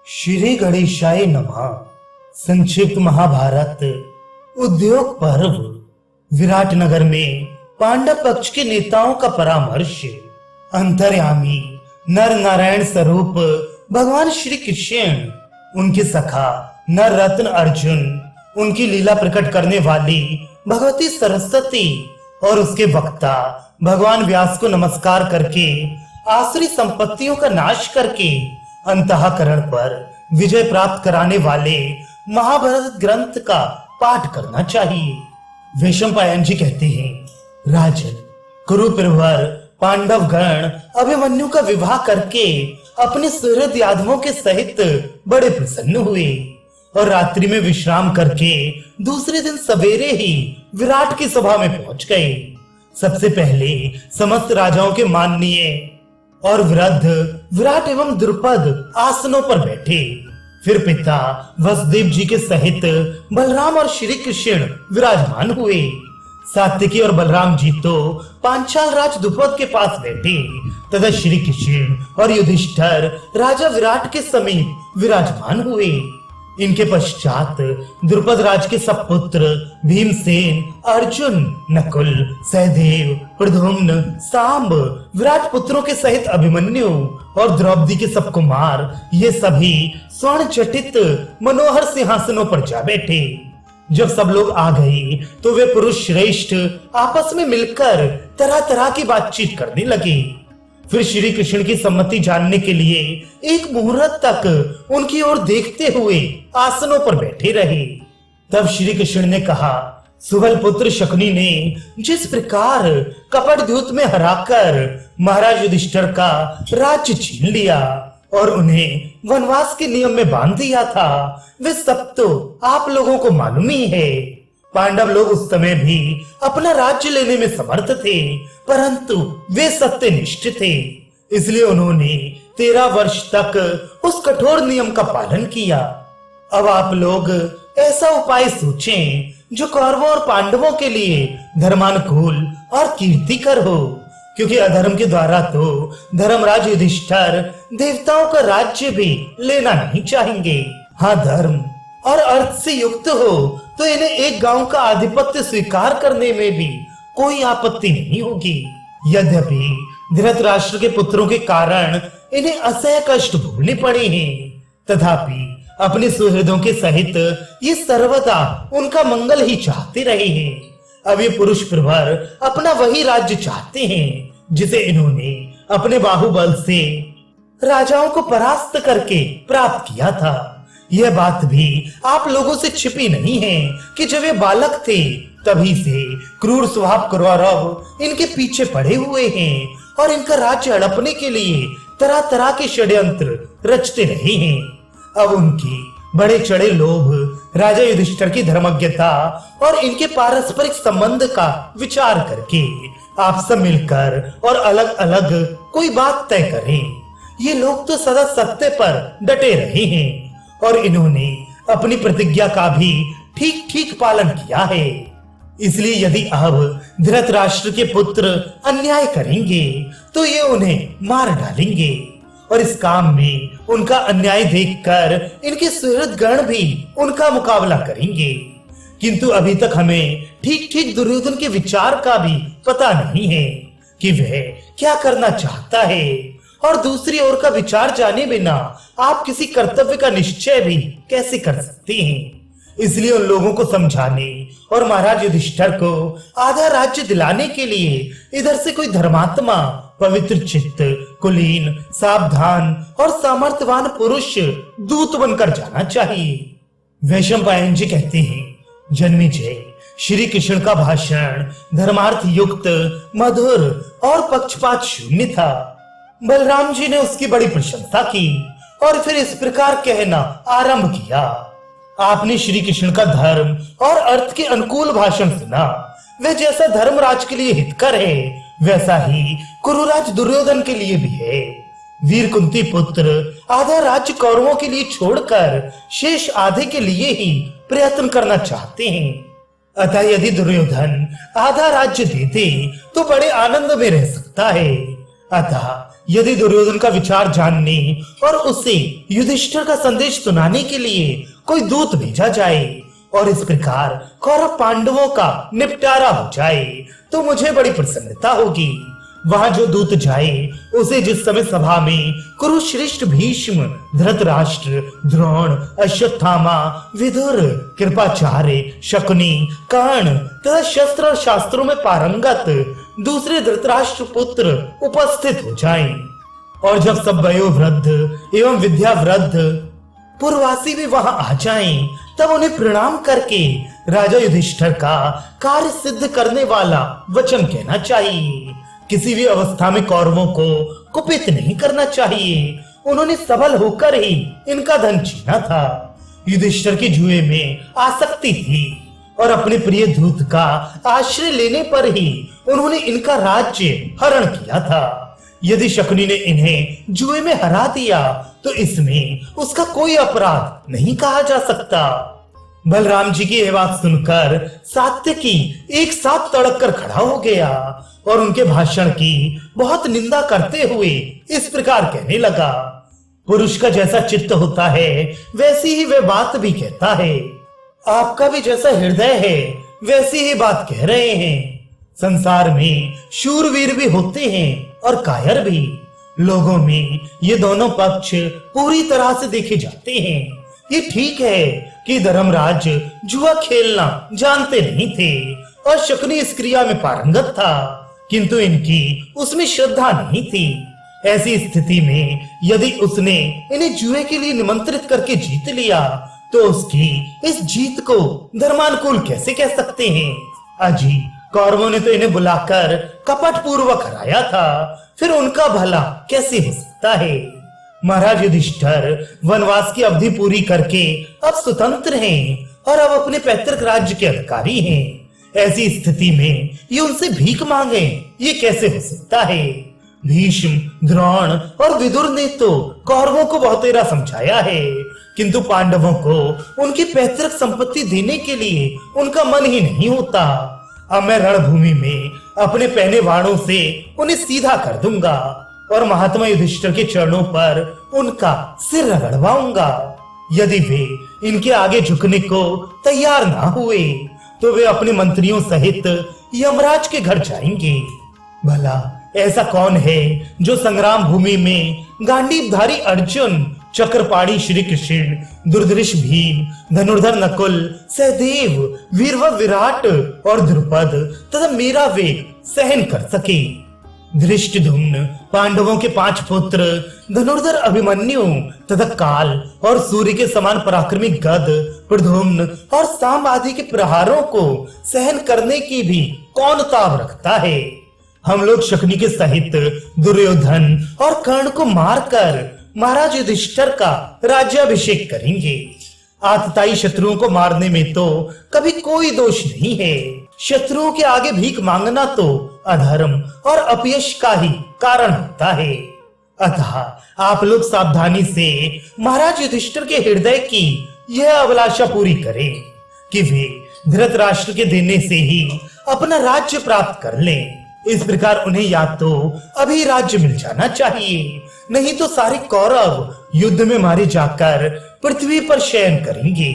श्री गणेशाय नमः। संक्षिप्त महाभारत उद्योग पर्व। विराटनगर में पांडव पक्ष के नेताओं का परामर्श। अंतर्यामी नर नारायण स्वरूप भगवान श्री कृष्ण, उनके सखा नर रत्न अर्जुन, उनकी लीला प्रकट करने वाली भगवती सरस्वती और उसके वक्ता भगवान व्यास को नमस्कार करके आसुरी संपत्तियों का नाश करके अंतःकरण पर विजय प्राप्त कराने वाले महाभारत ग्रंथ का पाठ करना चाहिए। वैशंपायन जी कहते हैं, राजन, कुरुप्रवर पांडव गण अभिमन्यु का विवाह करके अपने सुहृद यादवों के सहित बड़े प्रसन्न हुए और रात्रि में विश्राम करके दूसरे दिन सवेरे ही विराट की सभा में पहुंच गए। सबसे पहले समस्त राजाओं के माननीय और वृद्ध विराट एवं द्रुपद आसनों पर बैठे। फिर पिता वसुदेव जी के सहित बलराम और श्री कृष्ण विराजमान हुए। सात्विकी और बलराम जी तो पांचाल राज द्रुपद के पास बैठे तथा श्री कृष्ण और युधिष्ठिर राजा विराट के समीप विराजमान हुए। इनके पश्चात द्रुपद राज के सब पुत्र भीमसेन, अर्जुन, नकुल, सहदेव, प्रद्युम्न, सांब, विराट पुत्रों के सहित अभिमन्यु और द्रौपदी के सब कुमार, ये सभी स्वर्ण चटित मनोहर सिंहासनों पर जा बैठे। जब सब लोग आ गए तो वे पुरुष श्रेष्ठ आपस में मिलकर तरह तरह की बातचीत करने लगे। फिर श्री कृष्ण की सम्मति जानने के लिए एक मुहूर्त तक उनकी ओर देखते हुए आसनों पर बैठे रहे। तब श्री कृष्ण ने कहा, सुबल पुत्र शकुनी ने जिस प्रकार कपटद्यूत में हराकर महाराज युधिष्ठिर का राज्य छीन लिया और उन्हें वनवास के नियम में बांध दिया था, वे सब तो आप लोगों को मालूम ही है। पांडव लोग उस समय भी अपना राज्य लेने में समर्थ थे, परंतु वे सत्यनिष्ठ थे, इसलिए उन्होंने 13 वर्ष तक उस कठोर नियम का पालन किया। अब आप लोग ऐसा उपाय सोचें जो कौरवों और पांडवों के लिए धर्मानुकूल और कीर्तिकर हो, क्योंकि अधर्म के द्वारा तो धर्मराज युधिष्ठिर देवताओं का राज्य भी लेना नहीं चाहेंगे। हाँ, धर्म और अर्थ से युक्त हो तो इन्हें एक गांव का आधिपत्य स्वीकार करने में भी कोई आपत्ति नहीं होगी। यद्यपि धृतराष्ट्र के पुत्रों के कारण इन्हें असह्य कष्ट भोगने पड़े हैं, तथापि अपने सुहृदों के सहित ये सर्वदा उनका मंगल ही चाहते रहे हैं। अब ये पुरुष प्रवर अपना वही राज्य चाहते हैं जिसे इन्होंने अपने बाहुबल से राजाओं को परास्त करके प्राप्त किया था। यह बात भी आप लोगों से छिपी नहीं है कि जब वे बालक थे तभी से क्रूर स्वभाव कौरव इनके पीछे पड़े हुए हैं और इनका राज्य हड़पने के लिए तरह तरह के षड्यंत्र रचते रहे हैं। अब उनकी बड़े चढ़े लोभ, राजा युधिष्ठिर की धर्मज्ञता और इनके पारस्परिक संबंध का विचार करके आप सब मिलकर और अलग अलग कोई बात तय करें। ये लोग तो सदा सत्य पर डटे रहे हैं और इन्होंने अपनी प्रतिज्ञा का भी ठीक ठीक पालन किया है। इसलिए यदि अब धृतराष्ट्र के पुत्र अन्याय करेंगे तो ये उन्हें मार डालेंगे और इस काम में उनका अन्याय देखकर इनके सुहृद गण भी उनका मुकाबला करेंगे। किंतु अभी तक हमें ठीक ठीक दुर्योधन के विचार का भी पता नहीं है कि वह क्या करना चाहता है, और दूसरी ओर का विचार जाने बिना आप किसी कर्तव्य का निश्चय भी कैसे कर सकते हैं। इसलिए उन लोगों को समझाने और महाराज युधिष्ठिर को आधा राज्य दिलाने के लिए इधर से कोई धर्मात्मा, पवित्र चित्त, कुलीन, सावधान और सामर्थ्यवान पुरुष दूत बनकर जाना चाहिए। वैशंपायन जी कहते हैं, जन्मेजय, श्री कृष्ण का भाषण धर्मार्थ युक्त, मधुर और पक्षपात शून्य था। बलराम जी ने उसकी बड़ी प्रशंसा की और फिर इस प्रकार कहना आरंभ किया, आपने श्री कृष्ण का धर्म और अर्थ के अनुकूल भाषण सुना। वह जैसा धर्मराज के लिए हितकर है वैसा ही कुरुराज दुर्योधन के लिए भी है। वीर कुंती पुत्र आधा राज्य कौरवों के लिए छोड़कर शेष आधे के लिए ही प्रयत्न करना चाहते हैं। अतः यदि दुर्योधन आधा राज्य देते तो बड़े आनंद में रह सकता है। अतः यदि दुर्योधन का विचार जानने और उसे युधिष्ठिर का संदेश सुनाने के लिए कोई दूत भेजा जाए और इस प्रकार कौरव पांडवों का निपटारा हो जाए तो मुझे बड़ी प्रसन्नता होगी। वहां जो दूत जाए उसे जिस समय सभा में कुरुश्रेष्ठ भीष्म, धृतराष्ट्र, द्रोण, अश्वत्थामा, विदुर, कृपाचार्य, शकुनी, कर्ण तथा शस्त्र और शास्त्रों में पारंगत दूसरे धृतराष्ट्र पुत्र उपस्थित हो जाएं, और जब सब वयोवृद्ध एवं विद्यावृद्ध पूर्ववासी भी वहां आ जाएं, तब उन्हें प्रणाम करके राजा युधिष्ठिर का कार्य सिद्ध करने वाला वचन कहना चाहिए। किसी भी अवस्था में कौरवों को कुपित नहीं करना चाहिए। उन्होंने सबल होकर ही इनका धन छीना था। युधिष्ठिर की जुए में आसक्ति थी और अपने प्रिय दूत का आश्रय लेने पर ही उन्होंने इनका राज्य हरण किया था। यदि शकुनी ने इन्हें जुए में हरा दिया तो इसमें उसका कोई अपराध नहीं कहा जा सकता। बलराम जी की यह बात सुनकर सात्यकी एक साथ तड़क कर खड़ा हो गया और उनके भाषण की बहुत निंदा करते हुए इस प्रकार कहने लगा, पुरुष का जैसा चित्त होता है वैसी ही वह बात भी कहता है। आपका भी जैसा हृदय है वैसी ही बात कह रहे हैं। संसार में शूरवीर भी होते हैं और कायर भी। लोगों में ये दोनों पक्ष पूरी तरह से देखे जाते हैं। ये ठीक है कि धर्मराज जुआ खेलना जानते नहीं थे और शकुनी इस क्रिया में पारंगत था, किंतु इनकी उसमें श्रद्धा नहीं थी। ऐसी स्थिति में यदि उसने इन्हें जुए के लिए निमंत्रित करके जीत लिया तो उसकी इस जीत को धर्मानुकूल कैसे कह सकते हैं। अजी कौरवों ने तो इन्हें बुलाकर कपट पूर्वक हराया था, फिर उनका भला कैसे हो सकता है। महाराज युधिष्ठिर वनवास की अवधि पूरी करके अब स्वतंत्र हैं और अब अपने पैतृक राज्य के अधिकारी हैं। ऐसी स्थिति में ये उनसे भीख मांगे, ये कैसे हो सकता है। भीष्म, द्रोण और विदुर ने तो कौरवों को बहुतेरा समझाया है, किंतु पांडवों को उनकी पैतृक संपत्ति देने के लिए उनका मन ही नहीं होता। अब मैं रणभूमि में अपने पहने वाणों से उन्हें सीधा कर दूंगा और महात्मा युधिष्ठिर के चरणों पर उनका सिर रगड़वाऊंगा। यदि वे इनके आगे झुकने को तैयार ना हुए तो वे अपने मंत्रियों सहित यमराज के घर जाएंगे। भला ऐसा कौन है जो संग्राम भूमि में गांडीवधारी अर्जुन, चक्रपाणी श्री कृष्ण, दुर्धर्ष भीम, धनुर्धर नकुल, सहदेव, वीरव विराट और द्रुपद तथा मेरा वेग सहन कर सके। धृष्टद्युम्न, पांडवों के 5 पुत्र, धनुर्धर अभिमन्यु तथा काल और सूर्य के समान पराक्रमी गद, प्रद्युम्न और साम आदि के प्रहारों को सहन करने की भी कौन ताव रखता है। हम लोग शकुनी के सहित दुर्योधन और कर्ण को मारकर महाराज युधिष्ठिर का राज्याभिषेक करेंगे। आतताई शत्रुओं को मारने में तो कभी कोई दोष नहीं है। शत्रुओं के आगे भीख मांगना तो अधर्म और अपयश का ही कारण होता है। अतः आप लोग सावधानी से महाराज युधिष्ठिर के हृदय की यह अभिलाषा पूरी करें कि वे धृतराष्ट्र के देने से ही अपना राज्य प्राप्त कर लें। इस प्रकार उन्हें या तो अभी राज्य मिल जाना चाहिए, नहीं तो सारे कौरव युद्ध में मारे जाकर पृथ्वी पर शयन करेंगे।